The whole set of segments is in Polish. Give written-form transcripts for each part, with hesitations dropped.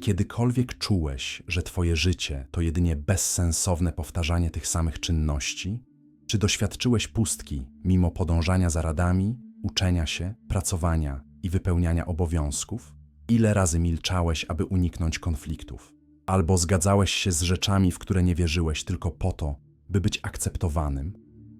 kiedykolwiek czułeś, że twoje życie to jedynie bezsensowne powtarzanie tych samych czynności? Czy doświadczyłeś pustki mimo podążania za radami, uczenia się, pracowania i wypełniania obowiązków? Ile razy milczałeś, aby uniknąć konfliktów? Albo zgadzałeś się z rzeczami, w które nie wierzyłeś tylko po to, by być akceptowanym?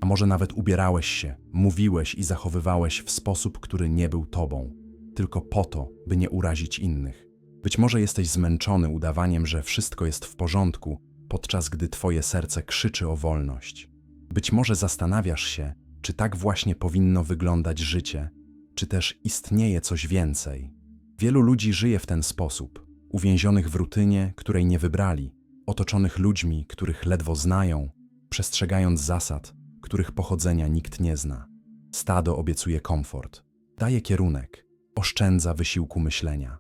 A może nawet ubierałeś się, mówiłeś i zachowywałeś w sposób, który nie był tobą, tylko po to, by nie urazić innych? Być może jesteś zmęczony udawaniem, że wszystko jest w porządku, podczas gdy twoje serce krzyczy o wolność. Być może zastanawiasz się, czy tak właśnie powinno wyglądać życie, czy też istnieje coś więcej. Wielu ludzi żyje w ten sposób, uwięzionych w rutynie, której nie wybrali, otoczonych ludźmi, których ledwo znają, przestrzegając zasad, których pochodzenia nikt nie zna. Stado obiecuje komfort, daje kierunek, oszczędza wysiłku myślenia,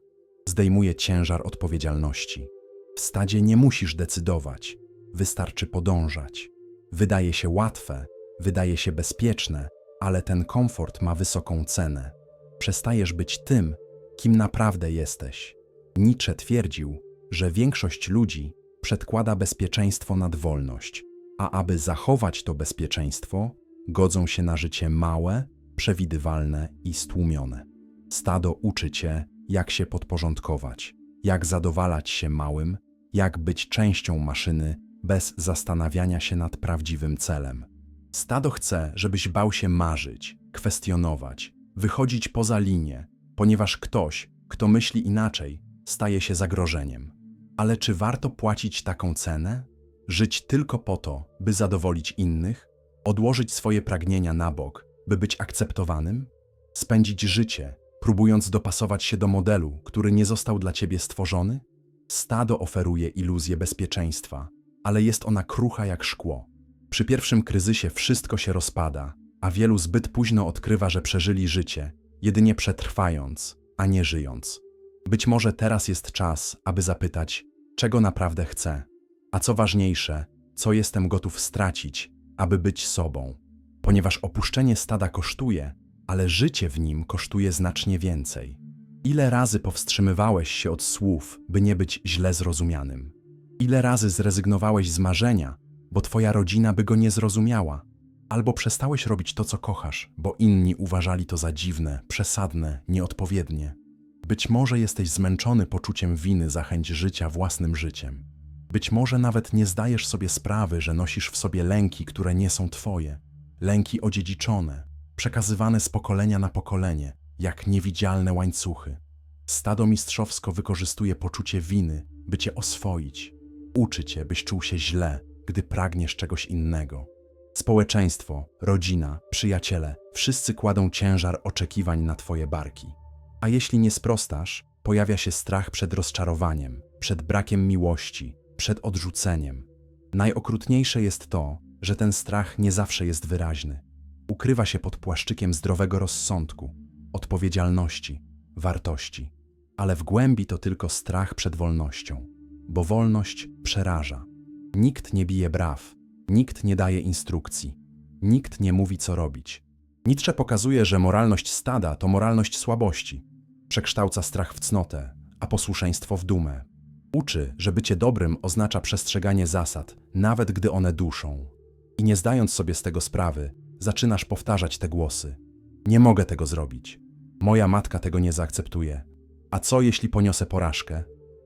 zdejmuje ciężar odpowiedzialności. W stadzie nie musisz decydować, wystarczy podążać. Wydaje się łatwe, wydaje się bezpieczne, ale ten komfort ma wysoką cenę. Przestajesz być tym, kim naprawdę jesteś. Nietzsche twierdził, że większość ludzi przedkłada bezpieczeństwo nad wolność, a aby zachować to bezpieczeństwo, godzą się na życie małe, przewidywalne i stłumione. Stado uczy cię, jak się podporządkować, jak zadowalać się małym, jak być częścią maszyny bez zastanawiania się nad prawdziwym celem. Stado chce, żebyś bał się marzyć, kwestionować, wychodzić poza linię, ponieważ ktoś, kto myśli inaczej, staje się zagrożeniem. Ale czy warto płacić taką cenę? Żyć tylko po to, by zadowolić innych? Odłożyć swoje pragnienia na bok, by być akceptowanym? Spędzić życie, próbując dopasować się do modelu, który nie został dla ciebie stworzony? Stado oferuje iluzję bezpieczeństwa, ale jest ona krucha jak szkło. Przy pierwszym kryzysie wszystko się rozpada, a wielu zbyt późno odkrywa, że przeżyli życie, jedynie przetrwając, a nie żyjąc. Być może teraz jest czas, aby zapytać, czego naprawdę chcę, a co ważniejsze, co jestem gotów stracić, aby być sobą. Ponieważ opuszczenie stada kosztuje, ale życie w nim kosztuje znacznie więcej. Ile razy powstrzymywałeś się od słów, by nie być źle zrozumianym? Ile razy zrezygnowałeś z marzenia, bo twoja rodzina by go nie zrozumiała? Albo przestałeś robić to, co kochasz, bo inni uważali to za dziwne, przesadne, nieodpowiednie. Być może jesteś zmęczony poczuciem winy za chęć życia własnym życiem. Być może nawet nie zdajesz sobie sprawy, że nosisz w sobie lęki, które nie są twoje. Lęki odziedziczone, przekazywane z pokolenia na pokolenie, jak niewidzialne łańcuchy. Stado mistrzowsko wykorzystuje poczucie winy, by cię oswoić. Uczy cię, byś czuł się źle, gdy pragniesz czegoś innego. Społeczeństwo, rodzina, przyjaciele, wszyscy kładą ciężar oczekiwań na twoje barki. A jeśli nie sprostasz, pojawia się strach przed rozczarowaniem, przed brakiem miłości, przed odrzuceniem. Najokrutniejsze jest to, że ten strach nie zawsze jest wyraźny. Ukrywa się pod płaszczykiem zdrowego rozsądku, odpowiedzialności, wartości. Ale w głębi to tylko strach przed wolnością, bo wolność przeraża. Nikt nie bije braw, nikt nie daje instrukcji, nikt nie mówi, co robić. Nietzsche pokazuje, że moralność stada to moralność słabości. Przekształca strach w cnotę, a posłuszeństwo w dumę. Uczy, że bycie dobrym oznacza przestrzeganie zasad, nawet gdy one duszą. I nie zdając sobie z tego sprawy, zaczynasz powtarzać te głosy. Nie mogę tego zrobić. Moja matka tego nie zaakceptuje. A co, jeśli poniosę porażkę?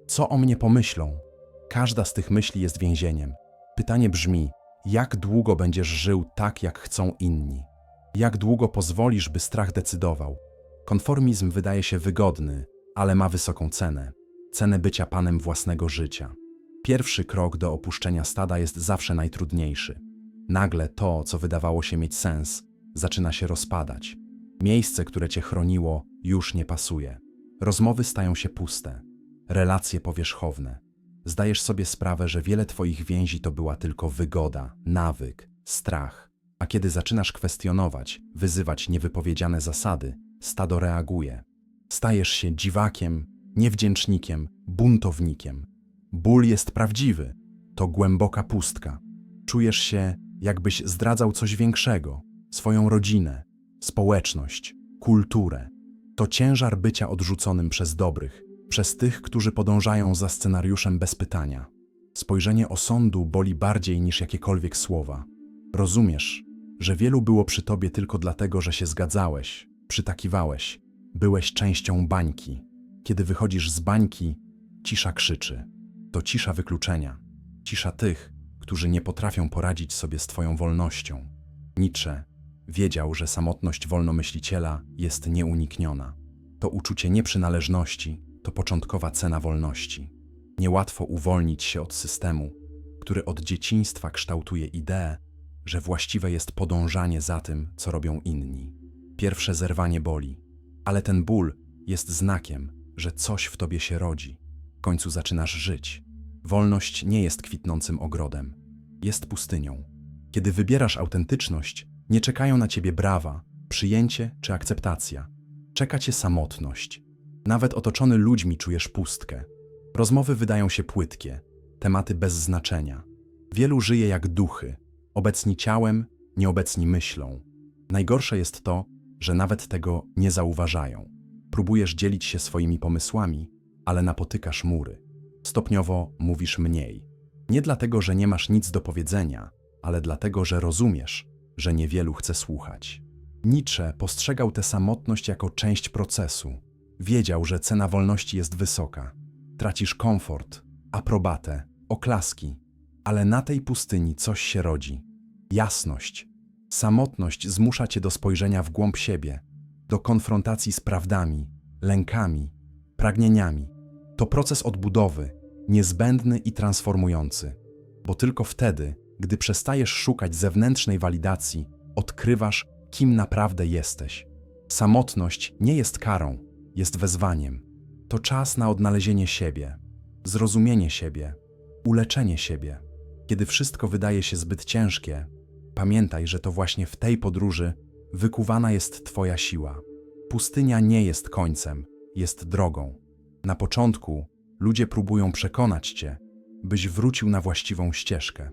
Co o mnie pomyślą? Każda z tych myśli jest więzieniem. Pytanie brzmi, jak długo będziesz żył tak, jak chcą inni? Jak długo pozwolisz, by strach decydował? Konformizm wydaje się wygodny, ale ma wysoką cenę. Cenę bycia panem własnego życia. Pierwszy krok do opuszczenia stada jest zawsze najtrudniejszy. Nagle to, co wydawało się mieć sens, zaczyna się rozpadać. Miejsce, które cię chroniło, już nie pasuje. Rozmowy stają się puste. Relacje powierzchowne. Zdajesz sobie sprawę, że wiele twoich więzi to była tylko wygoda, nawyk, strach. A kiedy zaczynasz kwestionować, wyzywać niewypowiedziane zasady, stado reaguje. Stajesz się dziwakiem, niewdzięcznikiem, buntownikiem. Ból jest prawdziwy. To głęboka pustka. Czujesz się, jakbyś zdradzał coś większego, swoją rodzinę, społeczność, kulturę. To ciężar bycia odrzuconym przez dobrych, Przez tych, którzy podążają za scenariuszem bez pytania. Spojrzenie osądu boli bardziej niż jakiekolwiek słowa. Rozumiesz, że wielu było przy tobie tylko dlatego, że się zgadzałeś, przytakiwałeś, byłeś częścią bańki. Kiedy wychodzisz z bańki, cisza krzyczy. To cisza wykluczenia. Cisza tych, którzy nie potrafią poradzić sobie z twoją wolnością. Nietzsche wiedział, że samotność wolnomyśliciela jest nieunikniona. To uczucie nieprzynależności to początkowa cena wolności. Niełatwo uwolnić się od systemu, który od dzieciństwa kształtuje ideę, że właściwe jest podążanie za tym, co robią inni. Pierwsze zerwanie boli, ale ten ból jest znakiem, że coś w tobie się rodzi. W końcu zaczynasz żyć. Wolność nie jest kwitnącym ogrodem, jest pustynią. Kiedy wybierasz autentyczność, nie czekają na ciebie brawa, przyjęcie czy akceptacja. Czeka cię samotność. Nawet otoczony ludźmi czujesz pustkę. Rozmowy wydają się płytkie, tematy bez znaczenia. Wielu żyje jak duchy, obecni ciałem, nieobecni myślą. Najgorsze jest to, że nawet tego nie zauważają. Próbujesz dzielić się swoimi pomysłami, ale napotykasz mury. Stopniowo mówisz mniej. Nie dlatego, że nie masz nic do powiedzenia, ale dlatego, że rozumiesz, że niewielu chce słuchać. Nietzsche postrzegał tę samotność jako część procesu. Wiedział, że cena wolności jest wysoka. Tracisz komfort, aprobatę, oklaski, ale na tej pustyni coś się rodzi. Jasność. Samotność zmusza cię do spojrzenia w głąb siebie, do konfrontacji z prawdami, lękami, pragnieniami. To proces odbudowy, niezbędny i transformujący, bo tylko wtedy, gdy przestajesz szukać zewnętrznej walidacji, odkrywasz, kim naprawdę jesteś. Samotność nie jest karą, jest wezwaniem. To czas na odnalezienie siebie, zrozumienie siebie, uleczenie siebie. Kiedy wszystko wydaje się zbyt ciężkie, pamiętaj, że to właśnie w tej podróży wykuwana jest twoja siła. Pustynia nie jest końcem, jest drogą. Na początku ludzie próbują przekonać cię, byś wrócił na właściwą ścieżkę.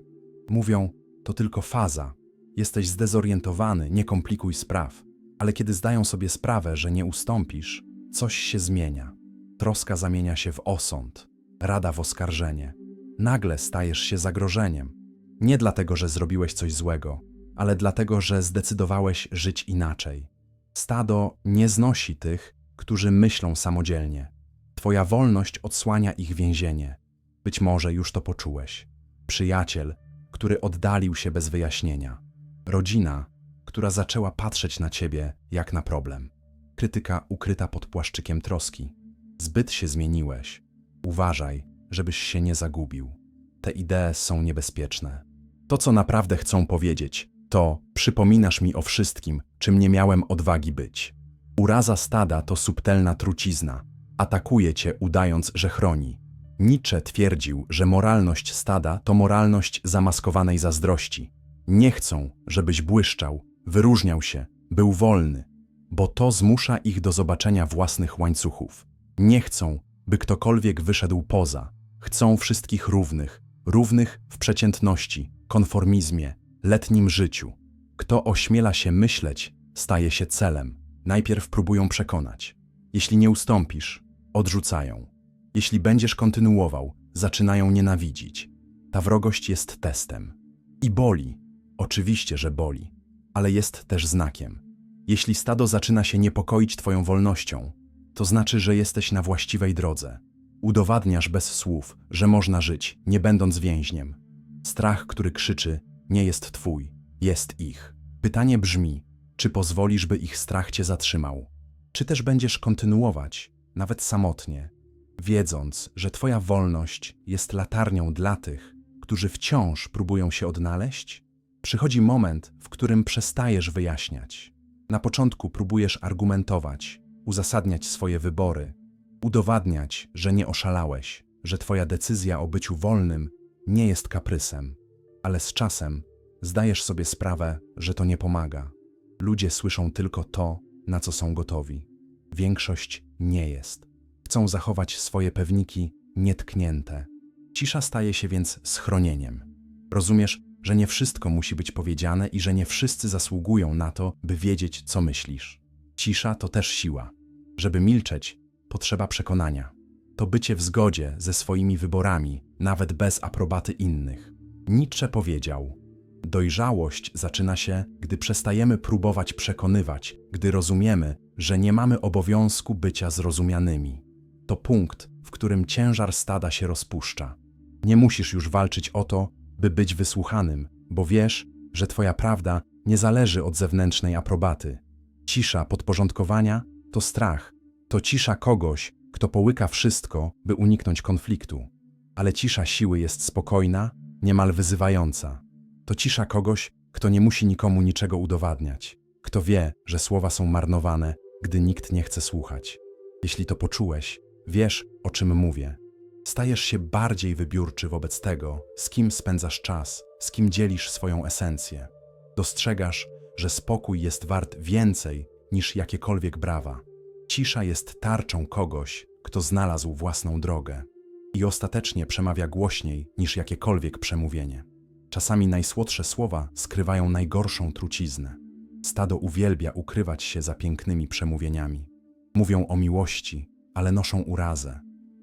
Mówią, to tylko faza, jesteś zdezorientowany, nie komplikuj spraw. Ale kiedy zdają sobie sprawę, że nie ustąpisz, coś się zmienia. Troska zamienia się w osąd, rada w oskarżenie. Nagle stajesz się zagrożeniem. Nie dlatego, że zrobiłeś coś złego, ale dlatego, że zdecydowałeś żyć inaczej. Stado nie znosi tych, którzy myślą samodzielnie. Twoja wolność odsłania ich więzienie. Być może już to poczułeś. Przyjaciel, który oddalił się bez wyjaśnienia. Rodzina, która zaczęła patrzeć na ciebie jak na problem. Krytyka ukryta pod płaszczykiem troski. Zbyt się zmieniłeś. Uważaj, żebyś się nie zagubił. Te idee są niebezpieczne. To, co naprawdę chcą powiedzieć, to przypominasz mi o wszystkim, czym nie miałem odwagi być. Uraza stada to subtelna trucizna. Atakuje cię, udając, że chroni. Nietzsche twierdził, że moralność stada to moralność zamaskowanej zazdrości. Nie chcą, żebyś błyszczał, wyróżniał się, był wolny, bo to zmusza ich do zobaczenia własnych łańcuchów. Nie chcą, by ktokolwiek wyszedł poza. Chcą wszystkich równych, równych w przeciętności, konformizmie, letnim życiu. Kto ośmiela się myśleć, staje się celem. Najpierw próbują przekonać. Jeśli nie ustąpisz, odrzucają. Jeśli będziesz kontynuował, zaczynają nienawidzić. Ta wrogość jest testem. I boli. Oczywiście, że boli. Ale jest też znakiem. Jeśli stado zaczyna się niepokoić twoją wolnością, to znaczy, że jesteś na właściwej drodze. Udowadniasz bez słów, że można żyć, nie będąc więźniem. Strach, który krzyczy, nie jest twój, jest ich. Pytanie brzmi, czy pozwolisz, by ich strach cię zatrzymał? Czy też będziesz kontynuować, nawet samotnie, wiedząc, że twoja wolność jest latarnią dla tych, którzy wciąż próbują się odnaleźć? Przychodzi moment, w którym przestajesz wyjaśniać. Na początku próbujesz argumentować, uzasadniać swoje wybory, udowadniać, że nie oszalałeś, że twoja decyzja o byciu wolnym nie jest kaprysem, ale z czasem zdajesz sobie sprawę, że to nie pomaga. Ludzie słyszą tylko to, na co są gotowi. Większość nie jest. Chcą zachować swoje pewniki nietknięte. Cisza staje się więc schronieniem. Rozumiesz, że nie wszystko musi być powiedziane i że nie wszyscy zasługują na to, by wiedzieć, co myślisz. Cisza to też siła. Żeby milczeć, potrzeba przekonania. to bycie w zgodzie ze swoimi wyborami, nawet bez aprobaty innych. Nietzsche powiedział: dojrzałość zaczyna się, gdy przestajemy próbować przekonywać, gdy rozumiemy, że nie mamy obowiązku bycia zrozumianymi. To punkt, w którym ciężar stada się rozpuszcza. Nie musisz już walczyć o to, by być wysłuchanym, bo wiesz, że twoja prawda nie zależy od zewnętrznej aprobaty. Cisza podporządkowania to strach. To cisza kogoś, kto połyka wszystko, by uniknąć konfliktu. Ale cisza siły jest spokojna, niemal wyzywająca. To cisza kogoś, kto nie musi nikomu niczego udowadniać. Kto wie, że słowa są marnowane, gdy nikt nie chce słuchać. Jeśli to poczułeś, wiesz, o czym mówię. Stajesz się bardziej wybiórczy wobec tego, z kim spędzasz czas, z kim dzielisz swoją esencję. Dostrzegasz, że spokój jest wart więcej niż jakiekolwiek brawa. Cisza jest tarczą kogoś, kto znalazł własną drogę i ostatecznie przemawia głośniej niż jakiekolwiek przemówienie. Czasami najsłodsze słowa skrywają najgorszą truciznę. Stado uwielbia ukrywać się za pięknymi przemówieniami. Mówią o miłości, ale noszą urazę.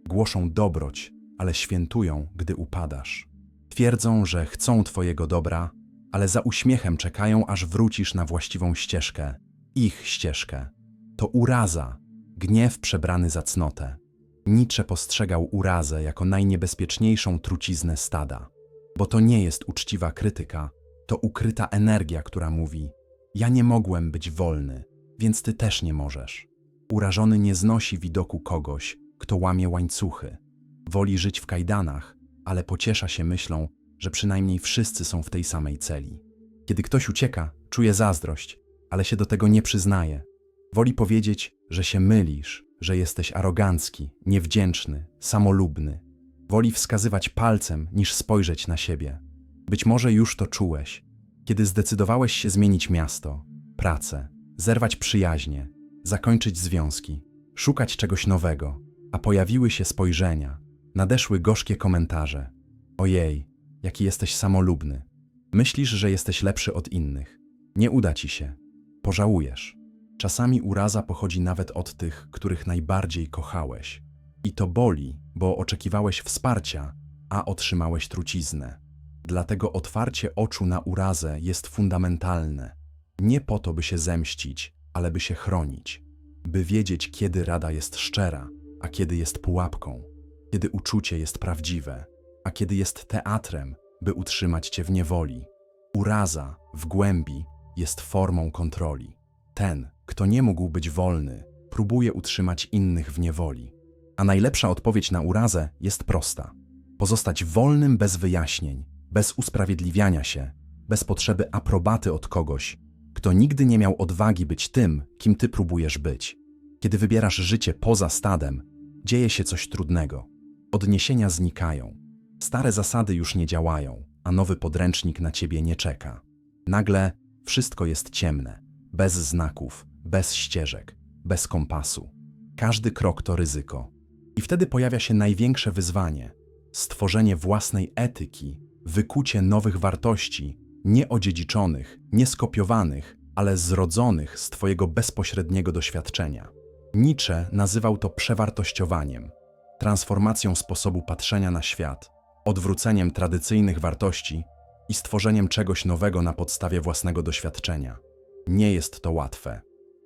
Głoszą dobroć, ale świętują, gdy upadasz. Twierdzą, że chcą twojego dobra, ale za uśmiechem czekają, aż wrócisz na właściwą ścieżkę, ich ścieżkę. To uraza, gniew przebrany za cnotę. Nietzsche postrzegał urazę jako najniebezpieczniejszą truciznę stada. Bo to nie jest uczciwa krytyka, to ukryta energia, która mówi: ja nie mogłem być wolny, więc ty też nie możesz. Urażony nie znosi widoku kogoś, kto łamie łańcuchy. Woli żyć w kajdanach, ale pociesza się myślą, że przynajmniej wszyscy są w tej samej celi. Kiedy ktoś ucieka, czuje zazdrość, ale się do tego nie przyznaje. Woli powiedzieć, że się mylisz, że jesteś arogancki, niewdzięczny, samolubny. Woli wskazywać palcem, niż spojrzeć na siebie. Być może już to czułeś, kiedy zdecydowałeś się zmienić miasto, pracę, zerwać przyjaźnie, zakończyć związki, szukać czegoś nowego, a pojawiły się spojrzenia, nadeszły gorzkie komentarze. Ojej, jaki jesteś samolubny. Myślisz, że jesteś lepszy od innych. Nie uda ci się. Pożałujesz. Czasami uraza pochodzi nawet od tych, których najbardziej kochałeś. I to boli, bo oczekiwałeś wsparcia, a otrzymałeś truciznę. Dlatego otwarcie oczu na urazę jest fundamentalne. Nie po to, by się zemścić, ale by się chronić. By wiedzieć, kiedy rada jest szczera, a kiedy jest pułapką. Kiedy uczucie jest prawdziwe, a kiedy jest teatrem, by utrzymać cię w niewoli. Uraza w głębi jest formą kontroli. Ten, kto nie mógł być wolny, próbuje utrzymać innych w niewoli. A najlepsza odpowiedź na urazę jest prosta. Pozostać wolnym bez wyjaśnień, bez usprawiedliwiania się, bez potrzeby aprobaty od kogoś, kto nigdy nie miał odwagi być tym, kim ty próbujesz być. Kiedy wybierasz życie poza stadem, dzieje się coś trudnego. Odniesienia znikają. Stare zasady już nie działają, a nowy podręcznik na ciebie nie czeka. Nagle wszystko jest ciemne, bez znaków, bez ścieżek, bez kompasu. Każdy krok to ryzyko. I wtedy pojawia się największe wyzwanie – stworzenie własnej etyki, wykucie nowych wartości, nie odziedziczonych, nie skopiowanych, ale zrodzonych z twojego bezpośredniego doświadczenia. Nietzsche nazywał to przewartościowaniem, transformacją sposobu patrzenia na świat, odwróceniem tradycyjnych wartości i stworzeniem czegoś nowego na podstawie własnego doświadczenia. Nie jest to łatwe.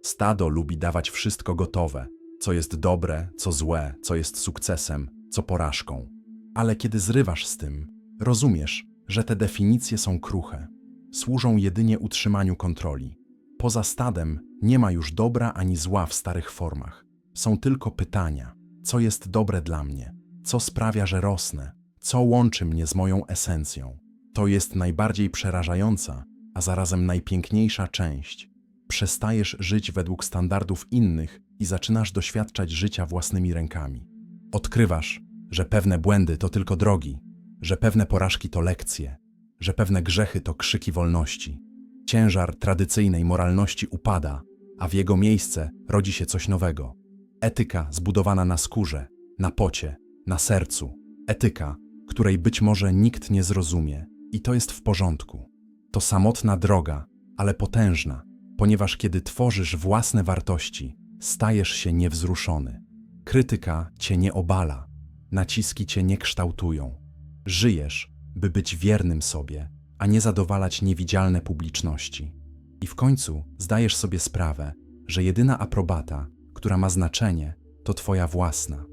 Stado lubi dawać wszystko gotowe, co jest dobre, co złe, co jest sukcesem, co porażką. Ale kiedy zrywasz z tym, rozumiesz, że te definicje są kruche. Służą jedynie utrzymaniu kontroli. Poza stadem nie ma już dobra ani zła w starych formach. Są tylko pytania. Co jest dobre dla mnie? Co sprawia, że rosnę? Co łączy mnie z moją esencją? To jest najbardziej przerażająca, a zarazem najpiękniejsza część. Przestajesz żyć według standardów innych i zaczynasz doświadczać życia własnymi rękami. Odkrywasz, że pewne błędy to tylko drogi, że pewne porażki to lekcje, że pewne grzechy to krzyki wolności. Ciężar tradycyjnej moralności upada, a w jego miejsce rodzi się coś nowego. Etyka zbudowana na skórze, na pocie, na sercu. Etyka, której być może nikt nie zrozumie i to jest w porządku. To samotna droga, ale potężna, ponieważ kiedy tworzysz własne wartości, stajesz się niewzruszony. Krytyka cię nie obala, naciski cię nie kształtują. Żyjesz, by być wiernym sobie, a nie zadowalać niewidzialne publiczności. I w końcu zdajesz sobie sprawę, że jedyna aprobata, która ma znaczenie, to twoja własna.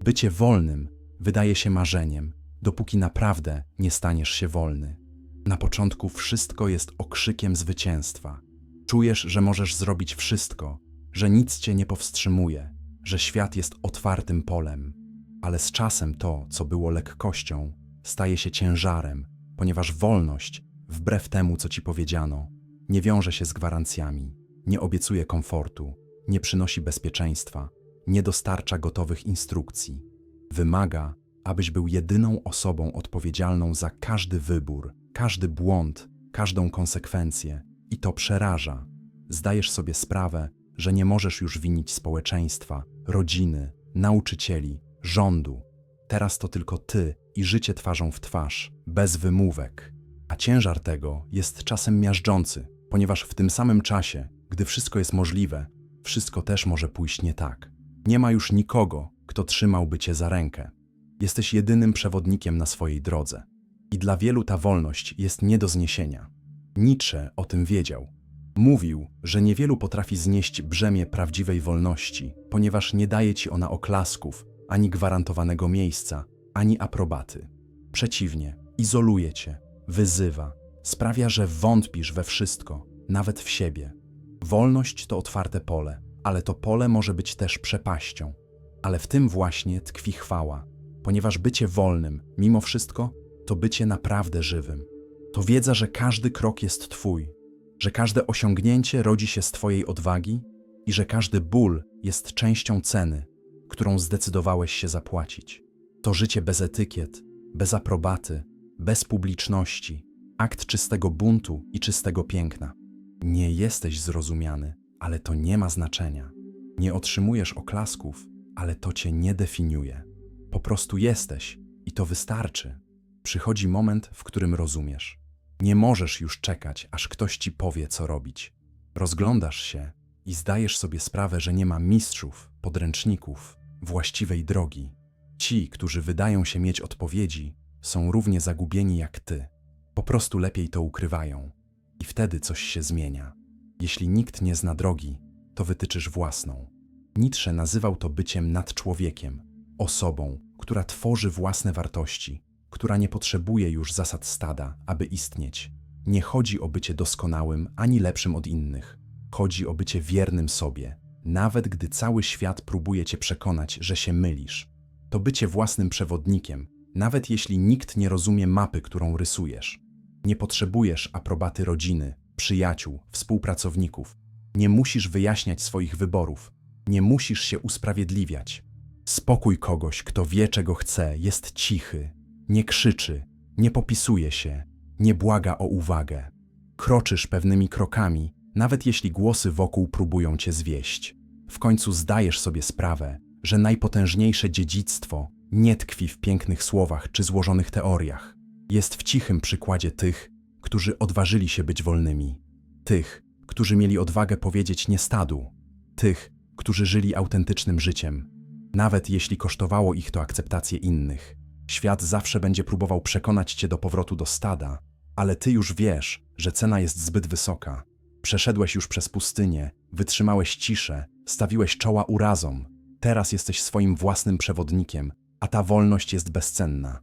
Bycie wolnym wydaje się marzeniem, dopóki naprawdę nie staniesz się wolny. Na początku wszystko jest okrzykiem zwycięstwa. Czujesz, że możesz zrobić wszystko, że nic cię nie powstrzymuje, że świat jest otwartym polem. Ale z czasem to, co było lekkością, staje się ciężarem, ponieważ wolność, wbrew temu, co ci powiedziano, nie wiąże się z gwarancjami, nie obiecuje komfortu, nie przynosi bezpieczeństwa, nie dostarcza gotowych instrukcji. Wymaga, abyś był jedyną osobą odpowiedzialną za każdy wybór, każdy błąd, każdą konsekwencję. I to przeraża. Zdajesz sobie sprawę, że nie możesz już winić społeczeństwa, rodziny, nauczycieli, rządu. Teraz to tylko ty i życie twarzą w twarz, bez wymówek. A ciężar tego jest czasem miażdżący, ponieważ w tym samym czasie, gdy wszystko jest możliwe, wszystko też może pójść nie tak. Nie ma już nikogo, kto trzymałby cię za rękę. Jesteś jedynym przewodnikiem na swojej drodze. I dla wielu ta wolność jest nie do zniesienia. Nietzsche o tym wiedział. Mówił, że niewielu potrafi znieść brzemię prawdziwej wolności, ponieważ nie daje ci ona oklasków, ani gwarantowanego miejsca, ani aprobaty. Przeciwnie, izoluje cię, wyzywa, sprawia, że wątpisz we wszystko, nawet w siebie. Wolność to otwarte pole, ale to pole może być też przepaścią. Ale w tym właśnie tkwi chwała, ponieważ bycie wolnym, mimo wszystko, to bycie naprawdę żywym. To wiedza, że każdy krok jest twój, że każde osiągnięcie rodzi się z twojej odwagi i że każdy ból jest częścią ceny, którą zdecydowałeś się zapłacić. To życie bez etykiet, bez aprobaty, bez publiczności, akt czystego buntu i czystego piękna. Nie jesteś zrozumiany, ale to nie ma znaczenia. Nie otrzymujesz oklasków, ale to cię nie definiuje. Po prostu jesteś i to wystarczy. Przychodzi moment, w którym rozumiesz. Nie możesz już czekać, aż ktoś ci powie, co robić. Rozglądasz się i zdajesz sobie sprawę, że nie ma mistrzów, podręczników, właściwej drogi. Ci, którzy wydają się mieć odpowiedzi, są równie zagubieni jak ty. Po prostu lepiej to ukrywają. I wtedy coś się zmienia. Jeśli nikt nie zna drogi, to wytyczysz własną. Nietzsche nazywał to byciem nadczłowiekiem, osobą, która tworzy własne wartości, która nie potrzebuje już zasad stada, aby istnieć. Nie chodzi o bycie doskonałym ani lepszym od innych. Chodzi o bycie wiernym sobie, nawet gdy cały świat próbuje cię przekonać, że się mylisz. To bycie własnym przewodnikiem, nawet jeśli nikt nie rozumie mapy, którą rysujesz. Nie potrzebujesz aprobaty rodziny, przyjaciół, współpracowników. Nie musisz wyjaśniać swoich wyborów. Nie musisz się usprawiedliwiać. Spokój kogoś, kto wie, czego chce, jest cichy. Nie krzyczy, nie popisuje się, nie błaga o uwagę. Kroczysz pewnymi krokami, nawet jeśli głosy wokół próbują cię zwieść. W końcu zdajesz sobie sprawę, że najpotężniejsze dziedzictwo nie tkwi w pięknych słowach czy złożonych teoriach. Jest w cichym przykładzie tych, którzy odważyli się być wolnymi. Tych, którzy mieli odwagę powiedzieć nie stadu. Tych, którzy żyli autentycznym życiem. Nawet jeśli kosztowało ich to akceptację innych. Świat zawsze będzie próbował przekonać cię do powrotu do stada, ale ty już wiesz, że cena jest zbyt wysoka. Przeszedłeś już przez pustynię, wytrzymałeś ciszę, stawiłeś czoła urazom. Teraz jesteś swoim własnym przewodnikiem, a ta wolność jest bezcenna.